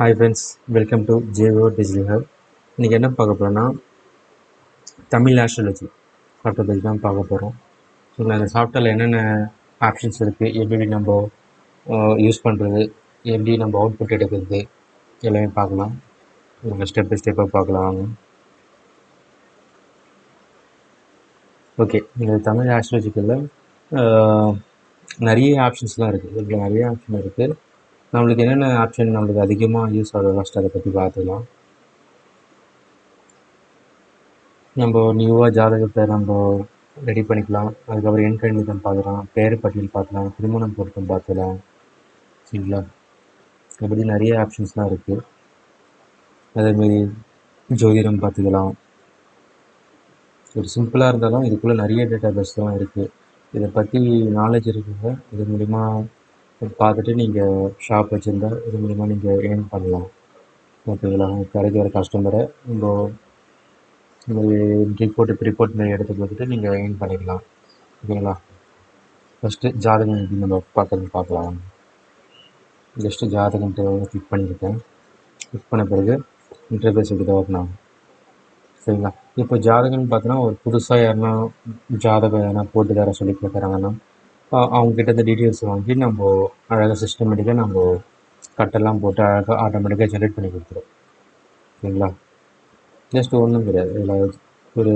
Hi friends, welcome to JO digital hub. இன்றைக்கி என்ன பார்க்க போகிறோன்னா, தமிழ் ஆஸ்ட்ராலஜி சாஃப்ட்வேர் பற்றி தான் பார்க்க போகிறோம். ஸோ அந்த சாஃப்ட்வேரில் என்னென்ன ஆப்ஷன்ஸ் இருக்குது, எப்படி நம்ம யூஸ் பண்ணுறது, எப்படி நம்ம அவுட்புட் எடுக்கிறது எல்லாமே பார்க்கலாம். நம்ம ஸ்டெப் பை ஸ்டெப்பாக பார்க்கலாம் வாங்க. ஓகே, இந்த தமிழ் ஆஸ்ட்ராலஜிக்கில் நிறைய ஆப்ஷன்ஸ்லாம் இருக்குது. இதில் நிறைய ஆப்ஷன் இருக்குது. நம்மளுக்கு என்னென்ன ஆப்ஷன் நம்மளுக்கு அதிகமாக யூஸ் ஆகுது ஃபஸ்ட்டு அதை பற்றி பார்த்துக்கலாம். நம்ம நியூவாக ஜாதகத்தை நம்ம ரெடி பண்ணிக்கலாம். அதுக்கப்புறம் எண் கணிதம் பார்க்கலாம், பெயர் பட்டியல் பார்க்கலாம், திருமணம் பொருத்தம் பார்க்கலாம். சரிங்களா? இப்படி நிறைய ஆப்ஷன்ஸ்லாம் இருக்குது. அதேமாரி ஜோதிடம் பார்த்துக்கலாம். ஒரு சிம்பிளாக இருந்தாலும் இதுக்குள்ளே நிறைய டேட்டா பேஸ்லாம் இருக்குது. இதை பற்றி நாலேஜ் இருக்குங்க. இது மூலிமா பார்த்துட்டு நீங்கள் ஷாப் வச்சுருந்தா இது மூலிமா நீங்கள் ஏர்ன் பண்ணலாம். ஓகேங்களா? கிடைக்கிற கஸ்டமரை நம்ம ரிப்போர்ட் மாதிரி எடுத்து கொடுத்துட்டு நீங்கள் ஏர்ன் பண்ணிக்கலாம். ஓகேங்களா? ஃபஸ்ட்டு ஜாதகம் எப்படி நம்ம பார்க்கலாம். ஜஸ்ட்டு ஜாதகம்ட்டு கிளிக் பண்ணியிருக்கேன். கிளிக் பண்ண பிறகு இன்டர்ஃபேஸ் இப்படி தான் ஓப்பன் ஆகும். சரிங்களா? இப்போ ஜாதகம்னு பார்த்தோன்னா, ஒரு புதுசாக யாருன்னா ஜாதகம் எதனா போட்டு தர சொல்லி கேட்குறாங்கன்னா, அவங்கக்கிட்ட இந்த டீட்டெயில்ஸ் வாங்கி நம்ம அழகாக சிஸ்டமேட்டிக்காக நம்ம கட்டெல்லாம் போட்டு அழகாக ஆட்டோமேட்டிக்காக ஜென்ரேட் பண்ணி கொடுத்துரும். சரிங்களா? ஜஸ்ட் ஒன்றும் கிடையாது. இதில் ஒரு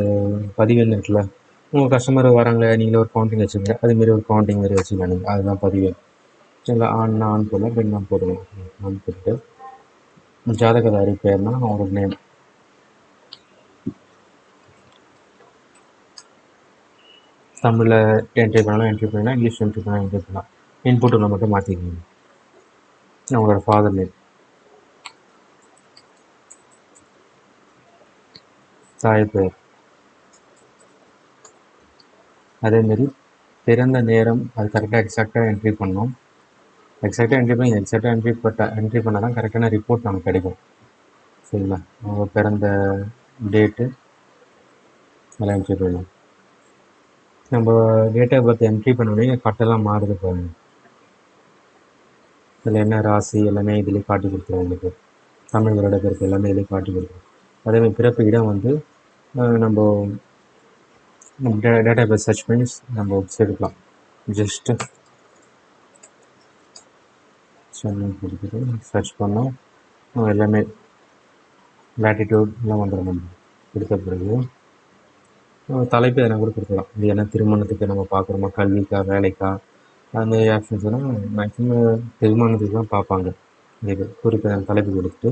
பதிவெண் இருக்குல்ல, உங்கள் கஸ்டமர் வராங்களே, நீங்களே ஒரு கவுண்டிங் வச்சுக்கோங்க. அதுமாரி ஒரு கவுண்டிங் மாரி வச்சுக்கலாம் நீங்கள். அதுதான் பதிவெண். சரிங்களா? ஆண்னா ஆண் போடலாம், பெண்ணா போடணும். ஆண் போட்டுட்டு ஜாதகதாரி பேர்னா அவங்களோட நேம், தமிழில் என்ட்ரி பண்ணலாம், இங்கிலீஷ் என்ட்ரி பண்ணலாம். இன்புட்டில் மட்டும் மாற்றிக்கணும். அவங்களோட ஃபாதர் நேம், தாய் பேர், அதேமாரி பிறந்த நேரம் அது கரெக்டாக எக்ஸாக்டாக என்ட்ரி பண்ணணும். எக்ஸாக்டாக என்ட்ரி பண்ணால் தான் கரெக்டான ரிப்போர்ட் நமக்கு கிடைக்கும். சரிங்களா? அவங்க பிறந்த டேட்டு எல்லாம் என்ட்ரி பண்ணணும். நம்ம டேட் ஆஃப் பர்த் என்ட்ரி பண்ணோடனே கட்டெல்லாம் மாறுது பாருங்கள். இதில் என்ன ராசி எல்லாமே இதிலே காட்டி கொடுத்துரும். உங்களுக்கு தமிழ் வருட பிறப்பு எல்லாமே இதிலே காட்டி கொடுத்துரும். அதேமாதிரி பிறப்பு இடம் வந்து நம்ம டேட்டா பேஸ் சர்ச் பண்ணி நம்ம சேர்க்கலாம். ஜஸ்ட்டு சென்னை கொடுத்துட்டு சர்ச் பண்ணோம், எல்லாமே லேட்டிடியூட் எல்லாம் வந்துடும். நம்ம கொடுத்த பிறகு தலைப்பு எதனா கூட கொடுக்கலாம். இது என்ன திருமணத்துக்கு நம்ம பார்க்குறோமா, கல்விக்கா, வேலைக்கா, அதுமாதிரி ஆப்ஷன்ஸ்லாம் மேக்ஸிமம் திருமணத்துக்கு தான் பார்ப்பாங்க. இது குறிப்பிட்ட தலைப்பு கொடுத்துட்டு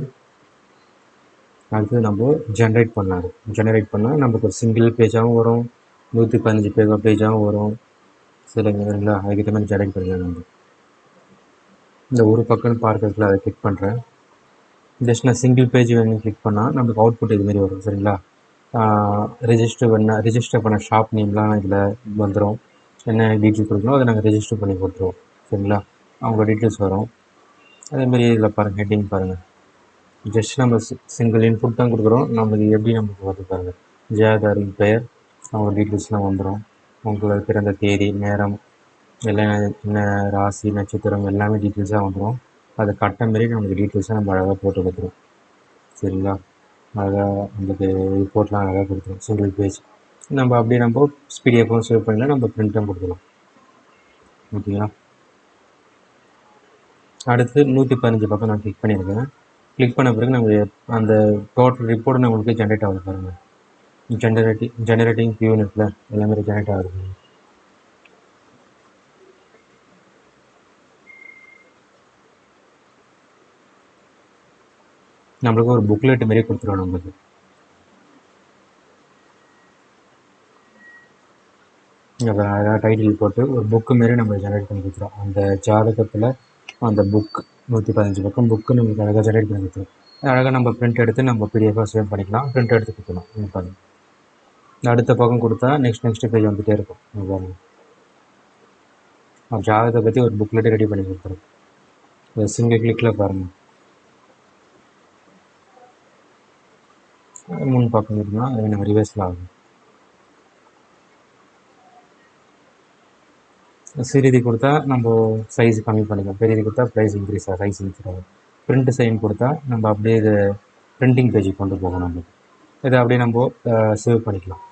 அடுத்து நம்ம ஜென்ரேட் பண்ணால் நமக்கு ஒரு சிங்கிள் பேஜாகவும் வரும், 115 பேஜாகவும் வரும். சரிங்களா? அதுக்கேற்ற மாதிரி ஜென்ரேட் பண்ணிக்கலாம். நம்ம இந்த ஒரு பக்கம் பார்க்கறதுல அதை கிளிக் பண்ணுறேன். ஜஸ்ட் நான் சிங்கிள் பேஜ் வேணும் கிளிக் பண்ணால் நமக்கு அவுட்புட் இதுமாரி வரும். சரிங்களா? ரிஜிஸ்டர் பண்ண ஷாப் நேம்லாம் இதில் வந்துடும். என்ன டீட்டெயில்ஸ் கொடுக்கணும் அதை நாங்கள் ரிஜிஸ்டர் பண்ணி கொடுத்துருவோம். சரிங்களா? அவங்க டீட்டெயில்ஸ் வரும். அதேமாரி இதில் பாருங்கள், ஹெட்டிங் பாருங்கள். ஜஸ்ட் நம்ம சிங்கிள் இன்புட் தான் கொடுக்குறோம். நமக்கு எப்படி நமக்கு வந்து பாருங்கள், ஜாதகரின் பெயர், அவங்க டீட்டெயில்ஸ்லாம் வந்துடும். உங்களோட பிறந்த தேதி, நேரம், எல்லாம் என்ன ராசி, நட்சத்திரம் எல்லாமே டீட்டெயில்ஸாக வந்துடும். அதை கட்ட மாரி நமக்கு டீட்டெயில்ஸாக நம்ம அழகாக போட்டு கொடுத்துரும். சரிங்களா? அழகாக நம்மளுக்கு ரிப்போர்ட்லாம் அழகாக கொடுத்துரும். சிங்கிள் பேஜ் நம்ம அப்படியே நம்ம பிடிஎஃப்பும் சேவ் பண்ணிடலாம், நம்ம பிரிண்ட்டும் கொடுக்கலாம். ஓகேங்களா? அடுத்து 115 பக்கம் நான் கிளிக் பண்ணியிருக்கேன். கிளிக் பண்ண பிறகு நம்ம அந்த டோட்டல் ரிப்போர்ட் நம்மளுக்கு ஜென்ரேட் ஆகுது பாருங்கள். ஜெனரேட்டிங் யூனிட்டில் எல்லாமே ஜென்ரேட் ஆகுது. நம்மளுக்கு ஒரு புக்லெட் மாரி கொடுத்துருவோம். நம்மளுக்கு அழகாக டைட்டில் போட்டு ஒரு புக்கு மாரி நம்ம ஜென்ரேட் பண்ணி கொடுத்துருவோம். அந்த ஜாதகத்தில் அந்த புக் 115 பக்கம் புக்கு நம்மளுக்கு அழகாக ஜென்ரேட் பண்ணி கொடுத்துரும். அழகாக நம்ம பிரிண்ட் எடுத்து நம்ம பிடிஎஃபாக சேவ் பண்ணிக்கலாம். பிரிண்ட் எடுத்து கொடுத்துக்கலாம். பாருங்கள், அடுத்த பக்கம் கொடுத்தா நெக்ஸ்ட் பேஜ் வந்துகிட்டே இருக்கும். பாருங்கள், ஜாதகத்தை பற்றி ஒரு புக்லெட்டே ரெடி பண்ணி கொடுத்துரும். சிங்கிள் கிளிக்கில் பாருங்கள், முன் பக்கம் இருக்குன்னா அது நம்ம ரிவர்ஸில் ஆகும். சிறிது கொடுத்தா நம்ம சைஸ் கம்மி பண்ணிக்கலாம், பெரியது கொடுத்தா ப்ரைஸ் இன்க்ரீஸ் ஆகும், சைஸ் இன்க்ரீஸ் ஆகும். பிரிண்ட் சைன் கொடுத்தா நம்ம அப்படியே இது பிரிண்டிங் பேஜுக்கு கொண்டு போகணும். நம்மளுக்கு இதை அப்படியே நம்ம சேவ் பண்ணிக்கலாம்.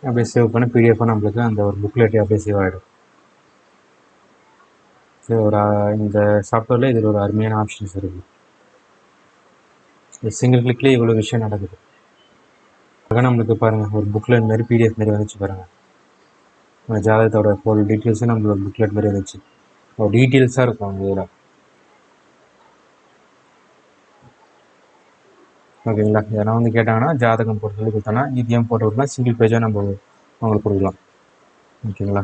அப்படியே சேவ் பண்ண பிடிஎஃபாக நம்மளுக்கு அந்த ஒரு புக்லெட்டே அப்படியே சேவ் ஆகிடும். ஸோ இந்த சாஃப்ட்வேரில் இதில் ஒரு அருமையான ஆப்ஷன்ஸ் இருக்குது. சிங்கிள் கிளிக்லேயே இவ்வளோ விஷயம் நடக்குது. அதான் நம்மளுக்கு பாருங்கள், ஒரு புக்லெட் மாரி பிடிஎஃப் மாரி வந்துச்சு பாருங்கள். அந்த ஜாதகத்தோட ஃபுல் டீட்டெயில்ஸும் நம்மளோட புக்லெட் மாரி வந்துச்சு. ஒரு டீட்டெயில்ஸாக இருக்கும் அந்த இதில். ஓகேங்களா? எதனா வந்து கேட்டாங்கன்னா ஜாதகம் போட்டு சொல்லி கொடுத்தோன்னா இடிஎம் போட்டு விட்டுனா சிங்கிள் பேஜாக நம்ம அவங்களுக்கு கொடுக்கலாம். ஓகேங்களா?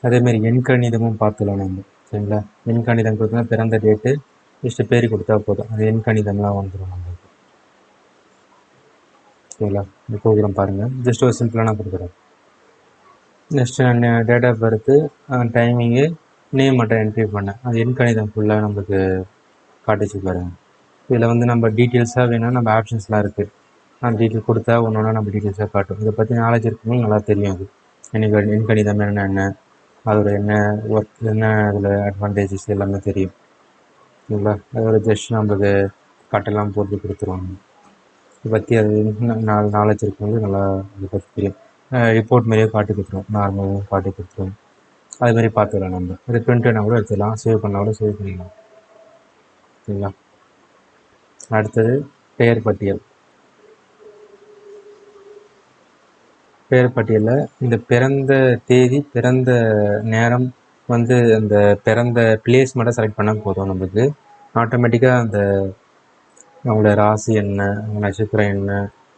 அதேமாரி எண்கணிதமும் பார்த்துக்கலாம் நம்ம. சரிங்களா? எண்கணிதம் கொடுத்தா பிறந்த டேட்டு ஜஸ்ட்டு பேர் கொடுத்தா போதும், அது எண்கணிதம்லாம் வந்துடும் நம்மளுக்கு. ஓகேங்களா? இந்த ப்ரோக்ராம் பாருங்கள், ஜஸ்ட் ஒரு சிம்பிளாக நான் கொடுக்குறேன். நெக்ஸ்ட்டு நான் date of birth, timing, name மட்டும் என்ட்ரி பண்ணேன். அது எண்கணிதம் ஃபுல்லாக நம்மளுக்கு காட்டிச்சு பாருங்கள். இதில் வந்து நம்ம டீட்டெயில்ஸாக வேணும்னா நம்ம ஆப்ஷன்ஸ்லாம் இருக்குது. அந்த டீட்டெயில் கொடுத்தா ஒன்று ஒன்றா நம்ம டீட்டெயில்ஸாக காட்டும். இதை பற்றி நாலேஜ் இருக்கவங்களுக்கு நல்லா தெரியும். அது எண்கணிதம் என்ன, அதோட என்ன ஒர்க், என்ன அதில் அட்வான்டேஜஸ் எல்லாமே தெரியும். சரிங்களா? அதோட ஜஸ்ட் நம்மளுக்கு கட்டெல்லாம் போட்டு கொடுத்துருவாங்க. இதை பற்றி அது நாலேஜ் இருக்கவங்களுக்கு நல்லா இதை பற்றி தெரியும். ரிப்போர்ட் மாரியே காட்டி கொடுத்துரும், நார்மலாகவும் காட்டி கொடுத்துரும். அதுமாரி பார்த்துக்கலாம். நம்ம இது பிரிண்ட்னா கூட எடுத்துக்கலாம், சேவ் பண்ணால் கூட சேவ் பண்ணிக்கலாம். சரிங்களா? அடுத்தது பெயர் பட்டியல். பெயர் பட்டியலில் இந்த பிறந்த தேதி, பிறந்த நேரம் வந்து அந்த பிறந்த பிளேஸ் மட்டும் செலக்ட் பண்ணால் போதும். நம்மளுக்கு ஆட்டோமேட்டிக்காக அந்த அவங்களோட ராசி என்ன, அவங்க நட்சத்திரம் என்ன,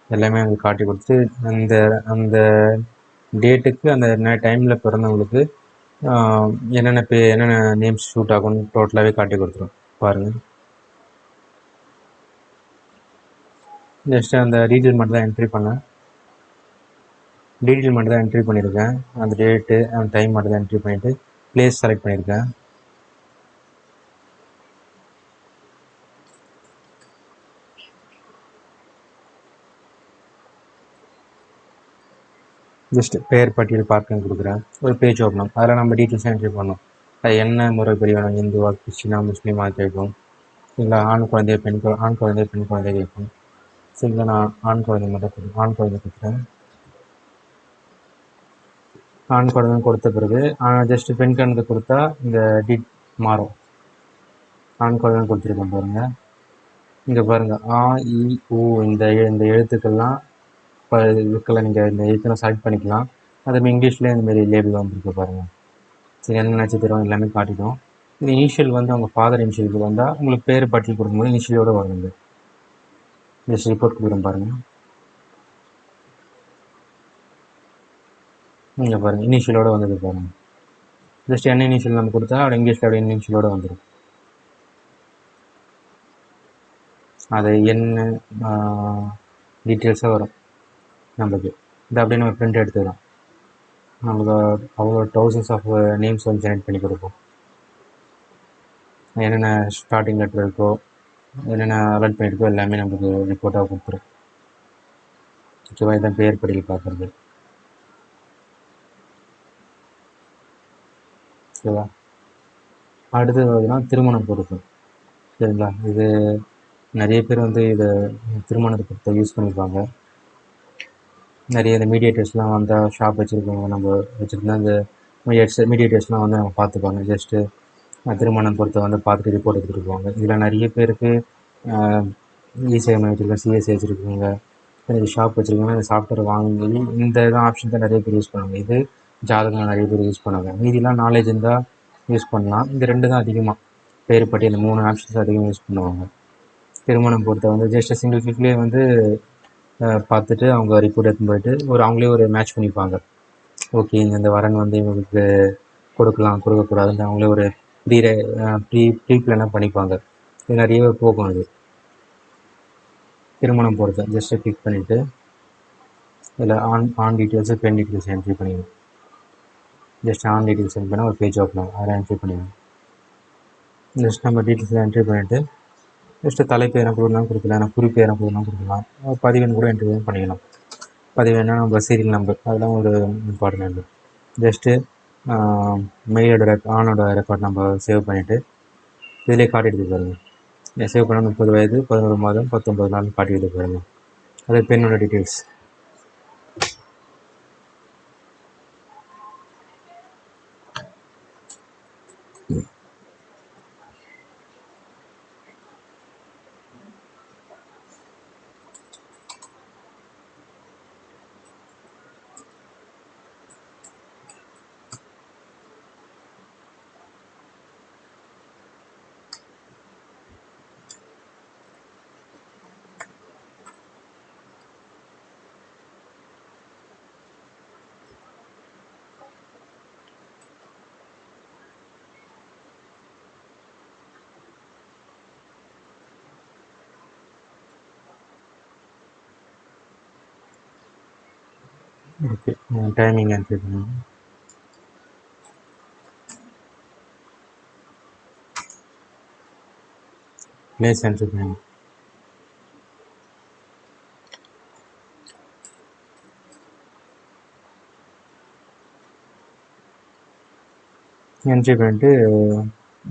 எல்லாமே அவங்களுக்கு காட்டி கொடுத்து அந்த அந்த டேட்டுக்கு அந்த டைமில் பிறந்தவங்களுக்கு என்னென்ன நேம்ஸ் ஷூட் ஆகும்னு டோட்டலாகவே காட்டி கொடுத்துரும். பாருங்கள், ஜஸ்ட்டு அந்த டீட்டெயில் மட்டும் தான் என்ட்ரி பண்ணேன். டீட்டெயில் மட்டும் தான் என்ட்ரி பண்ணியிருக்கேன். அந்த டேட்டு அந்த டைம் மட்டும் தான் என்ட்ரி பண்ணிவிட்டு ப்ளேஸ் செலக்ட் பண்ணியிருக்கேன். ஜஸ்ட் பெயர் பட்டியல் பார்க்கன்னு கொடுக்குறேன். ஒரு பேஜ் ஓப்பனும், அதில் நம்ம டீட்டெயில்ஸ் என்ட்ரி பண்ணோம். அது என்ன முறைப்படி வேணும், இந்துவா, கிறிஸ்டினா, முஸ்லீமாக கேட்கும். இல்லை ஆண் குழந்தைய பெண் குழந்தைய கேட்கும். சரிங்களா? நான் ஆண் குழந்தை மட்டும் ஆண் குழந்தை கொடுக்குறேன். ஆண் குழந்தை கொடுத்த பிறகு ஜஸ்ட்டு பெண் குழந்தை கொடுத்தா இந்த மாறும். ஆண் குழந்தை கொடுத்துருக்கேன் பாருங்கள். இங்கே பாருங்கள், ஆ, இ, உ இந்த எழுத்துக்கள்லாம் இப்போ இதுக்கெல்லாம் நீங்கள் இந்த எழுத்தெல்லாம் செலக்ட் பண்ணிக்கலாம். அதுமாதிரி இங்கிலீஷ்லேயே இந்தமாரி லேபிள் வந்துருக்கு பாருங்கள். சரி, என்ன நட்சத்திரம் எல்லாமே காட்டிடும். இந்த இனிஷியல் வந்து அவங்க ஃபாதர் இனிஷியலுக்கு வந்தால் உங்களுக்கு பேர் பட்டியல் கொடுக்கும்போது இனிஷியலோடு வருங்க. ஜஸ்ட் ரிப்போர்ட் கொடுக்குறேன் பாருங்கள். இங்கே பாருங்கள், இனிஷியலோடு வந்தது பாருங்கள். ஜஸ்ட் என்ன இனிஷியல் நம்ம கொடுத்தா அப்படி இங்கிலீஷில் அப்படியே இனிஷியலோடு வந்துடும். அது என்ன டீட்டெயில்ஸாக வரும் நம்மளுக்கு. இது அப்படியே நம்ம பிரிண்ட் எடுத்துக்கலாம். நம்மளுக்கு அவ்வளோ தௌசண்ட்ஸ் ஆஃப் நேம்ஸ் வந்து ஜெனரேட் பண்ணி கொடுப்போம். என்னென்ன ஸ்டார்டிங் லெட்டர் இருக்கோ, என்னென்ன அலர்ட் பண்ணியிருக்கோ எல்லாமே நம்மளுக்கு ரிப்போர்ட்டாக கொடுத்துரும். ஓகேவா? இதான் பெயர் பட்டியல் பார்க்குறது. ஓகேவா? அடுத்தது பார்த்தீங்கன்னா திருமணம் பொறுப்பு. சரிங்களா? இது நிறைய பேர் வந்து இதை திருமணத்தை பொறுத்த யூஸ் பண்ணியிருப்பாங்க. நிறைய இந்த மீடியேட்டர்ஸ்லாம் வந்தால் ஷாப் வச்சுருக்கவங்க, நம்ம வச்சுருந்தா இந்த மீடியேட்டர்ஸ்லாம் வந்து அவங்க பார்த்துப்பாங்க. ஜஸ்ட்டு திருமணம் பொறுத்த வந்து பார்த்துட்டு ரிப்போர்ட் எடுத்துகிட்டு போவாங்க. இதில் நிறைய பேருக்கு இசேவை வச்சுருக்கோம், சிஎஸ்சி வச்சுருக்கவங்க, ஷாப் வச்சுருக்கவங்க இந்த சாஃப்ட்வேர் வாங்கி இந்த ஆப்ஷன் தான் நிறைய பேர் யூஸ் பண்ணுவாங்க. இது ஜாதகம் நிறைய பேர் யூஸ் பண்ணுவாங்க. மீதிலாம் நாலேஜ் இருந்தால் யூஸ் பண்ணலாம். இந்த 2 தான் அதிகமாக பேர் பட்டி இந்த 3 ஆப்ஷன்ஸ் அதிகமாக யூஸ் பண்ணுவாங்க. திருமணம் பொறுத்த வந்து ஜஸ்ட் சிங்கிள் கிளிக்லேயே வந்து பார்த்துட்டு அவங்க ரிப்போர்ட் எடுத்துன்னு போயிட்டு அவங்களே ஒரு மேட்ச் பண்ணிப்பாங்க. ஓகே, இந்த வரன் வந்து இவங்களுக்கு கொடுக்கக்கூடாதுன்னு அவங்களே ஒரு ப்ரீ பிளானாக பண்ணிப்பாங்க. இது நிறைய போகும். அது திருமணம் பொறுத்த ஜஸ்ட்டு கிளிக் பண்ணிவிட்டு இதில் ஆன் டீட்டெயில்ஸு பெண் டீட்டெயில்ஸ் என்ட்ரி பண்ணிடுவோம். ஜஸ்ட் ஆன் டீட்டெயில்ஸ் என்ட்ரி பண்ணால் ஒரு பேஜ் ஓப்பன் ஆகும், அதில் என்ட்ரி பண்ணிடுவோம். ஜஸ்ட் நம்ம டீட்டெயில்ஸ் என்ட்ரி பண்ணிவிட்டு ஜஸ்ட்டு தலைப்பு எதனா கொடுக்கலாம், குறிப்பு எதனா கொடுக்கலாம், பதிவெண் கூட என்ட்ரி பண்ணிக்கலாம். பதிவெண்ணா நம்ம சீரியல் நம்பர், அதெல்லாம் ஒரு இம்பார்ட்டன்ட். ஜஸ்ட்டு மெயிலோட ஆனோட ரெக்கார்ட் நம்ம சேவ் பண்ணிவிட்டு இதிலே காட்டிடுது பாருங்கள். சேவ் பண்ண 30 வயது 11 மாதம் 19 நாள் காட்டிடுது பாருங்கள். அது பெண்ணோட டீட்டெயில்ஸ். ஓகே, டைமிங் என்ட்ரி பண்ணுங்க. பிளேஸ் என்ட்ரி பண்ணுங்க. என்ட்ரி பண்ணிட்டு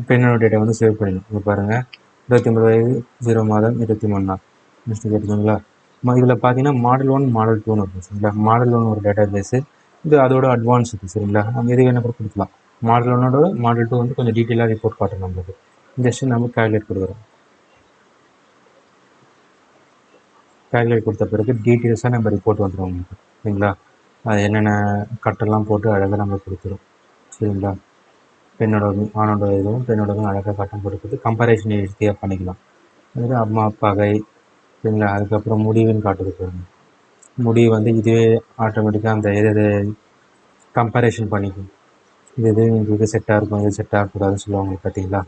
பெண்ணோட டேட்டா வந்து சேவ் பண்ணிடணும். இப்போ பாருங்கள், 29 வயது 0 மாதம் 23 நாள். நெக்ஸ்ட் கேட்டுக்கோங்களா? இதில் பார்த்தீங்கன்னா மாடல் 1 மாடல் 2ன்னு இருக்கும் சரிங்களா. மாடல் 1 ஒரு டேட்டா பேஸு, இது அதோட அட்வான்ஸ் இருக்குது சரிங்களா. நம்ம எது வேணால் கூட கொடுக்கலாம். மாடல் 1ஓட மாடல் 2 வந்து கொஞ்சம் டீட்டெயிலாக ரிப்போர்ட் காட்டும் நம்மளுக்கு. ஜஸ்ட்டு நம்ம கால்குலேட் கொடுக்குறோம். கால்குலேட் கொடுத்த பிறகு டீட்டெயில்ஸாக நம்ம ரிப்போர்ட் வந்துடும் உங்களுக்கு சரிங்களா. அது என்னென்ன கட்டெல்லாம் போட்டு அழகாக நம்ம கொடுத்துரும் சரிங்களா. பெண்ணோட ஆணோட இதுவும் பெண்ணோடதும் அழகாக கட்டம் போட்டு கம்பேரிஷன் ஈஸியாக பண்ணிக்கலாம். அது அம்மா பகை சரிங்களா. அதுக்கப்புறம் முடிவுன்னு காட்டுது பாருங்க. முடிவு வந்து இதுவே ஆட்டோமேட்டிக்காக அந்த எது கம்பேரிஷன் பண்ணிக்கும். இது செட்டாக இருக்கும், இது செட் ஆகக்கூடாதுன்னு சொல்லுவாங்க பார்த்தீங்களா.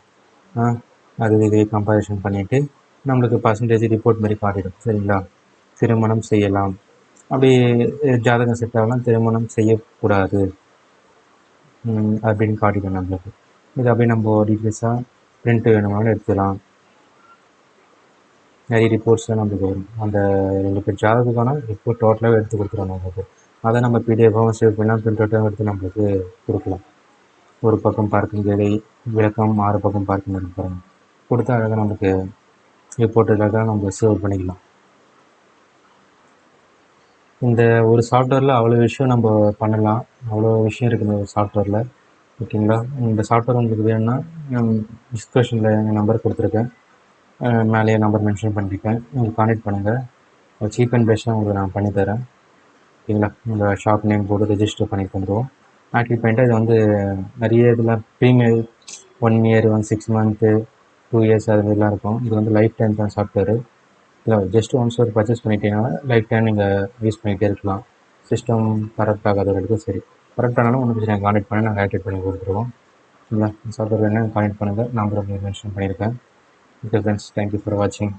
அது இதுவே கம்பேரிஷன் பண்ணிவிட்டு நம்மளுக்கு பர்சன்டேஜ் ரிப்போர்ட் மாதிரி காட்டிடும் சரிங்களா. திருமணம் செய்யலாம், அப்படி ஜாதகம் செட் ஆகலாம், திருமணம் செய்யக்கூடாது அப்படின்னு காட்டிடும் நம்மளுக்கு. இது அப்படியே நம்ம டீட்டெயில்ஸாக பிரிண்ட் வேணுமானு எடுத்துக்கலாம். நிறைய ரிப்போர்ட்ஸ்லாம் நம்மளுக்கு வரும். அந்த 2 பேர் ஜாதகத்துக்கான ரிப்போர்ட் டோட்டலாகவே எடுத்து கொடுத்துருவோம் நம்மளுக்கு. அதை நம்ம பிடிஎஃபாகவும் சேவ் பண்ணலாம், பிரிண்ட் அவுட்டாகவும் எடுத்து நம்மளுக்கு கொடுக்கலாம். ஒரு பக்கம் பார்க்கும் வேலை விளக்கம் 6 பக்கம் பார்க்கும் இருப்பாங்க கொடுத்து அழகாக நமக்கு ரிப்போர்ட்டுக்காக நம்ம சேவ் பண்ணிக்கலாம். இந்த ஒரு சாஃப்ட்வேரில் அவ்வளோ விஷயம் நம்ம பண்ணலாம், அவ்வளோ விஷயம் இருக்குது இந்த ஒரு சாஃப்ட்வேரில் ஓகேங்களா. இந்த சாஃப்ட்வேர் உங்களுக்கு வேணும்னா டிஸ்கிரிப்ஷனில் எங்கள் நம்பர் கொடுத்துருக்கேன், மேலேயே நம்பர் மென்ஷன் பண்ணியிருக்கேன், நீங்கள் கான்டெக்ட் பண்ணுங்கள். சீப் அண்ட் பெஸ்ட்டாக உங்களுக்கு நான் பண்ணித்தரேன் ஓகேங்களா. உங்கள் ஷாப் நேம் போட்டு ரெஜிஸ்டர் பண்ணி தந்துடுவோம். ஆக்டிவ் பண்ணிட்டு இது வந்து நிறைய இதில் ப்ரீமியம் 1 இயர் 6 மந்த்து 2 இயர்ஸ் அது மாதிரிலாம் இருக்கும். இது வந்து லைஃப் டைம் தான் சாஃப்ட்வேரு. இல்லை ஜஸ்ட் ஒன்ஸ் ஒரு பர்ச்சேஸ் பண்ணிட்டீங்கன்னா லைஃப் டைம் நீங்கள் யூஸ் பண்ணிகிட்டே இருக்கலாம். சிஸ்டம் கரெக்ட் ஆகாத வரைக்கும் சரி. கரெக்ட் ஆனாலும் ஒன்றும் பிரச்சனை கான்டெக்ட் பண்ணி நாங்கள் ஆக்டிவேட் பண்ணி கொடுத்துருவோம். இல்லை சாஃப்ட்வேர் வேணால் கான்டெக்ட் பண்ணுங்கள், நம்பர் மென்ஷன் பண்ணியிருக்கேன். ஓகே ஃப்ரெண்ட்ஸ், தேங்க்யூ ஃபார் வாட்சிங்.